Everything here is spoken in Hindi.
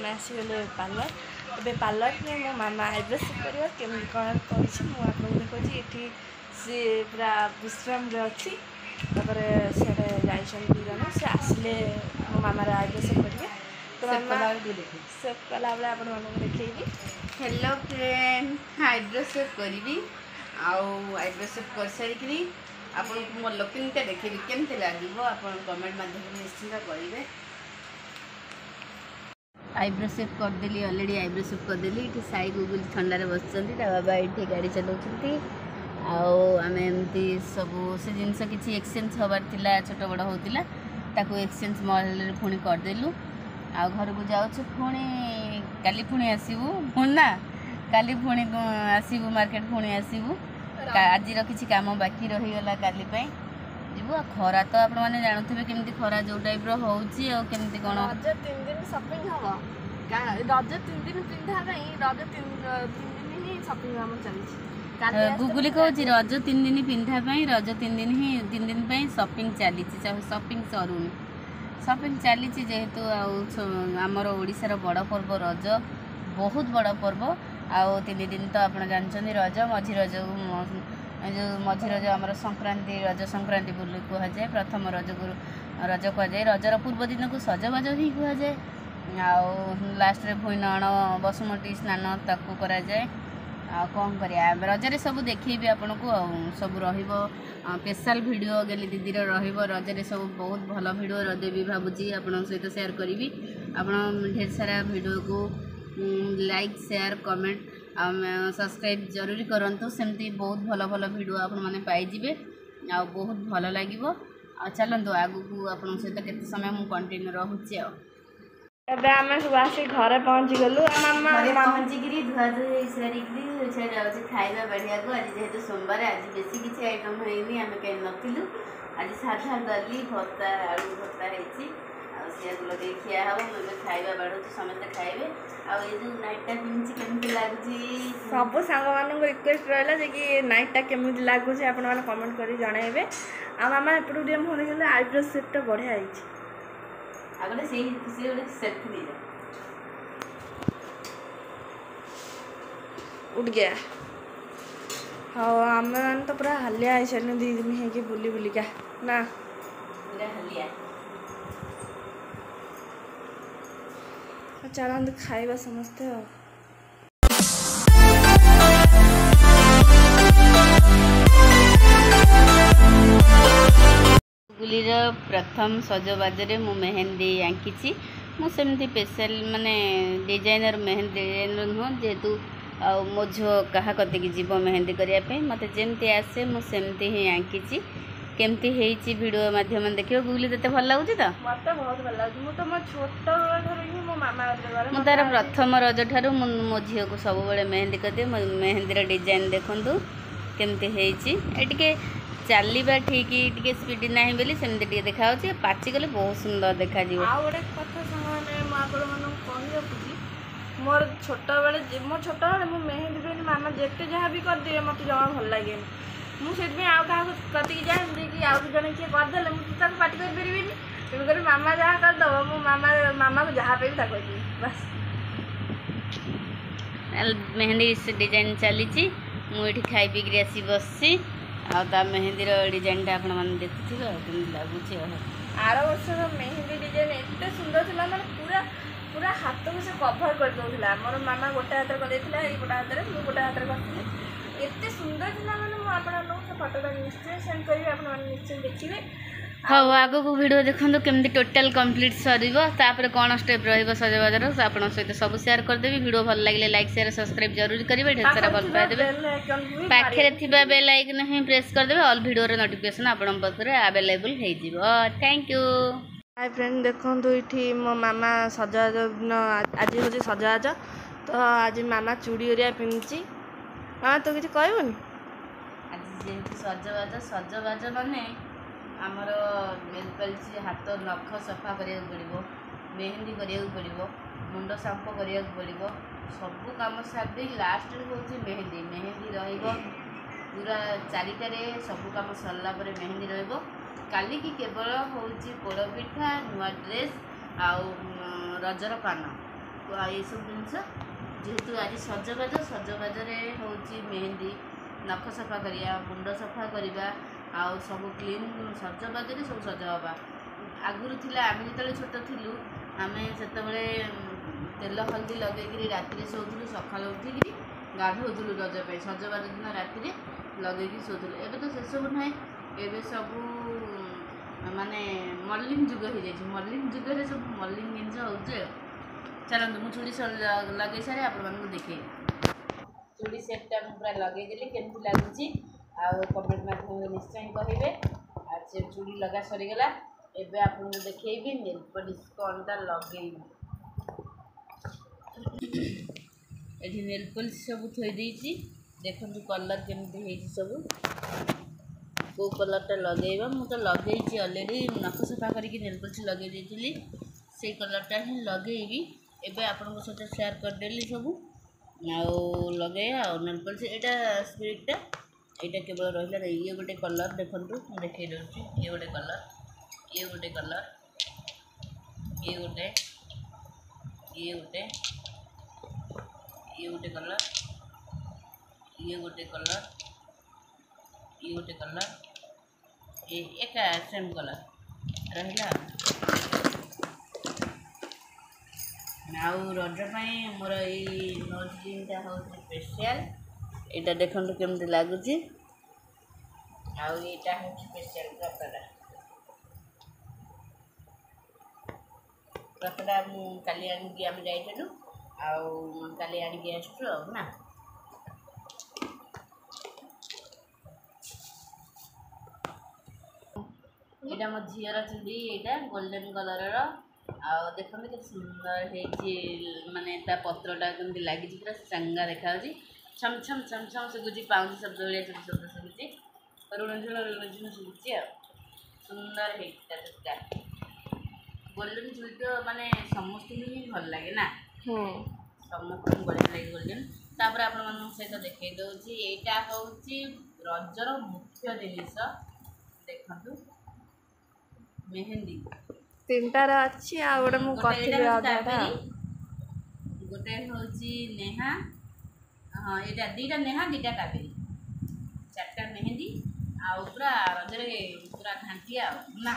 आम आसीगले पार्लर ए पार्लर में मो मामा आईब्रो सेप कर केमी कौन कर देखो ये सी पूरा विश्राम अच्छी सीधे जान से आसिले मो मामार आईब्रो सेप करेंगे तो मामा सेप कला बेले आप देखी। हेलो फ्रेंड आईब्रो सेप करी आईब्रो सेप कर सारी आपन मो लुकिंग देखेबी केमती लगे आप कमेंट माध्यम निश्चिंत करेंगे। आईब्रो सेप करदेली ऑलरेडी आईब्रो सेप करदेली ये साई गुगुल ठंडारे बस बाबा ये गाड़ी चलाउछंती आम एमती सब से जिनस किसी एक्सचेंज हबार थिला छोट बड़ होतिला ताको एक्सचेंज मॉल पुणी करदेलु आ घर को जाऊँ पुणी काली पुणी आसबू पुणी ना काली पुणी आसबू मार्केट पुणी आसबू आज किसी काम बाकी रहीगला काली जीवु आ खरा तो आप जानते केमती खरा जो टाइप रोचे केमती कौन रज 3 दिन शॉपिंग हम रज 3 दिन पिंधा रज 3 दिन ही शॉपिंग हम चली गुगुली कहूँ रज 3 दिन पिंधा रज 3 दिन ही 3 दिन शॉपिंग चली शॉपिंग सरुनी शॉपिंग चली जेहेतु आमर ओडिशार बड़ पर्व रज बहुत बड़ पर्व आउ 3 दिन तो आप जानते रज मझी रज जो मझी रज आम संक्रांति रज संक्रांति बोली कहुए प्रथम रज को रज कहुए रजर पूर्व दिन को सजबाज ही कहुए लास्ट रे भुईनण बसुमती स्नान ताकू करा जाए कौन करिया रजरे सब देखी आपन को सब स्पेशल वीडियो गेली दीदी रजरे सब बहुत भल वीडियो देवी भावुची आपण सहित शेयर करी आपन ढेर सारा वीडियो को लाइक शेयर कमेंट सब्सक्राइब जरूरी करंतु सेमती बहुत भल भल वीडियो आपण माने पाइबे आ बहुत भल लगे चलतु आगु को आपण सहित केते समय मु कंटिन्यू रहूची एबे आमे सब आसी घरे पहुंची गलु मामा पहुंची गिरी धुआ धुई सारी जाऊँ खाଇବା बढ़िया को आज जेहेतु सोमवार आज बेसी किसी आइटम होइनी आमे कहीं नथिलु आज साधा दली भत्ता आलू भत्ता होइची सीआर लगे खिया हम खाଇବା बाढ़ समस्त खाइबे आ ये जो नाइटा पिंची केमती लागुची सब सांग मान रिक्वेस्ट रहला जे कि नाइटा केमती लागुची आपण माने कमेंट करी जणाइबे आ मामा एपटू डियम होने गेले आईब्रो सेट टा बढ़िया आइची आगले से खुशी वाले सेट दी जा उठ गया हाँ आम तो पूरा हलिया आई सारे 2 दिन है कि बुली बुलिका ना पूरा हलिया चलते खाइबा समस्ते गुलीर प्रथम सजबाजरे मु मेहंदी आंकी मुझे स्पेशल माने डिजाइनर मेहंदी डिजाइनर नुह जेहेतु मो झील क्या कति जीव मेहंदी करने मत जमती आसे मुझे ही आंकी केमती है वीडियो माध्यम देखिए गुगली तेते भल लगुच तो मत बहुत भल लगे मु तो मो छोट ही मो मामा मु तार प्रथम रज ठारू मो झील को सब मेहंदी करदे मेहंदी डिजाइन देखु केमती है चलवा ठीक टे स्पीड ना बोली सेमती देखा पाची गले बहुत सुंदर देखा गोटे कथा सांग मोर छोट बेले मो छोट बेले मो मेहंदी पे मामा जेते जहाँ भी कर दिए मत जमा भल लगे मुझे आउ क्या कतिक जाए कि आउ जन किए करदे मुझे पार्टी कर मामा जहाँ करदब मो मामा मामा को जहाँ पे भी बस मेहंदी डिजाइन चली मुझे खाई पीक आसी बसी आ मेहंदी डिजाइन टा आपण मैंने देखुए लगुच आर वर्ष मेहंदी डिजाइन एत सुंदर थी मैं पूरा पूरा हाथ को से कभर कर दूसरा मोर मामा गोटे हाथ कर गोटे हाथ में गोटे हाथ कर एत सुंदर थी मैंने फोटोटा निश्चय सेंड करी आप निश्चय देखिए हाँ आगो को वीडियो देखो केमती टोटाल कंप्लीट सर कौन स्टेप रजबाजार आप सहित सब शेयर करदेवी वीडियो भल लगे लाइक शेयर सब्सक्राइब जरूर करेंगे ढेर सारा भल पाइबे पाखे बेल आइकन ही प्रेस करदे ऑल वीडियो नोटिफिकेशन आपण पाखे अवेलेबल हो थैंक यू हाय फ्रेंड देखो ये मो मामा सजबाज दिन आज हूँ सजबाज तो आज मामा चूड़ी ओरिया पिंधि मामा तो किसी कहबनी आज जेहेतु सजबाज माने आमर हाथ नख सफा करा पड़ो मेहंदी करा पड़ो मुंड सांप करा पड़ो सबू कम सारी लास्ट हूँ मेहंदी मेहंदी पूरा चारिटे सबू कम सरला मेहंदी काली की केवल हूँ पोड़ पिठा नुआ ड्रेस आउ रजर पान ये सब जिनस जेहेतु आज सजबाजरे हूँ मेहंदी नख सफा करिया मुंड सफा करवा आउ सब क्लीन सजबाजरे सब सजवा आगुरी थिला आम जो छोट थिलु आमे सेतबेले तेल हल्दी लगे राति शोलु सका उठिक गाधोलु रज पे सजबाज दिन राति लगे शोलु एवं तो से सब ना एवं सब माने मॉडलिंग जुग हो जाए मॉडलिंग जुगे सब मॉडलिंग जिन हो चलते मुझे चूड़ी लगे सारे आप देखे चूड़ी सेटा पूरा लगेदेली केमती लगुच कमेंट माध्यम निश्चय कहे से चूड़ी लगा सरीगला एबे आपको देखी नेल पॉलिश कौनटा लगे ये नेल पॉलिश सब थोड़ी देखु कलर केमती सब कौ कलरटा लगेगा मुझे लगे अलरेडी नख सफा करके नेल पॉलिश लगे देती से कलरटा ही लगेबी एबे आपन सहित शेयर करदेली सब लगे नेल पॉलिश यहाँ स्पिरिटा यहाँ केवल रहा ये गोटे कलर देखु देखे दूसरी ये गोटे कलर ये गोटे कलर ये गोटे ये गोटे ये गोटे कलर ये गोटे कलर ये गोटे कलर ये एक सेम कलर रहा आउ रज मोर ये नोज ग्रीनटा हूँ स्पेशल यहाँ देखो केमती लगुच आईटा हूँ स्पेशल रखटा काली आनिकी आम जाइलु काली आनिकी आसु ना यहाँ मो झीर चूड़ी यहाँ गोल्डन कलर देखते के सुंदर माने पत्रटा कमी लगी पूरा चंगा देखा छम छम छम छम शुभुची पाउंज शब्द भाई शब्द शुभुची ऋण झुण शुभुची सुंदर है गोल्डन चूड़ी तो माने समस्त ही भल लगे ना समस्त बढ़िया लगे गोल्डन तापर आप सहित देखई दूसरी यहाँ हूँ रजर मुख्य जिनिस देखु मेहंदी तीनटार अच्छी गोटे मु गोटे हूँ नेहा हाँ यहाँ दीटा नेहा दीटा कावेरी चार्टा मेहंदी आ पूरा रजरे पूरा घांटिया ना